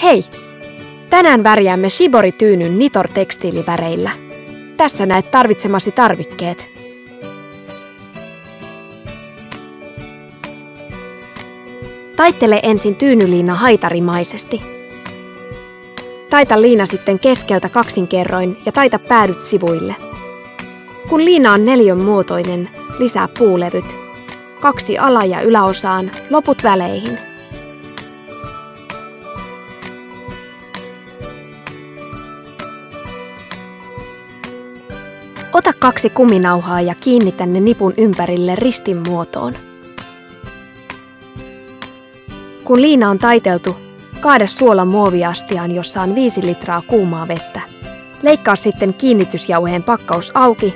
Hei! Tänään värjäämme Shibori-tyynyn Nitor-tekstiiliväreillä. Tässä näet tarvitsemasi tarvikkeet. Taittele ensin tyynyliina haitarimaisesti. Taita liina sitten keskeltä kaksinkerroin ja taita päädyt sivuille. Kun liina on neliön muotoinen, lisää puulevyt. 2 ala- ja yläosaan, loput väleihin. Ota 2 kuminauhaa ja kiinnitä ne nipun ympärille ristin muotoon. Kun liina on taiteltu, kaada suola muoviastiaan, jossa on 5 litraa kuumaa vettä. Leikkaa sitten kiinnitysjauheen pakkaus auki.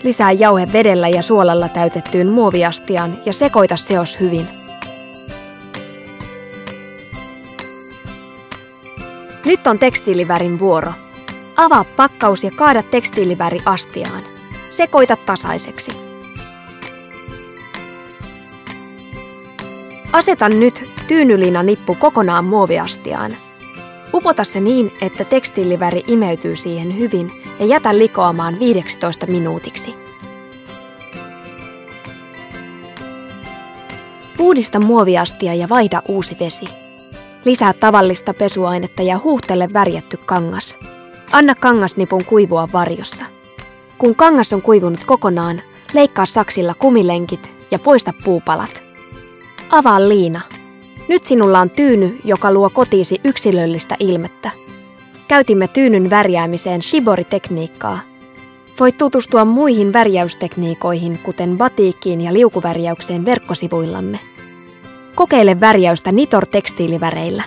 Lisää jauhe vedellä ja suolalla täytettyyn muoviastiaan ja sekoita seos hyvin. Nyt on tekstiilivärin vuoro. Avaa pakkaus ja kaada tekstiiliväri astiaan. Sekoita tasaiseksi. Aseta nyt tyynyliinanippu kokonaan muoviastiaan. Upota se niin, että tekstiiliväri imeytyy siihen hyvin ja jätä likoamaan 15 minuutiksi. Puhdista muoviastia ja vaihda uusi vesi. Lisää tavallista pesuainetta ja huuhtele värjätty kangas. Anna kangasnipun kuivua varjossa. Kun kangas on kuivunut kokonaan, leikkaa saksilla kumilenkit ja poista puupalat. Avaa liina. Nyt sinulla on tyyny, joka luo kotiisi yksilöllistä ilmettä. Käytimme tyynyn värjäämiseen Shibori-tekniikkaa. Voit tutustua muihin värjäystekniikoihin, kuten batiikkiin ja liukuvärjäykseen verkkosivuillamme. Kokeile värjäystä Nitor-tekstiiliväreillä.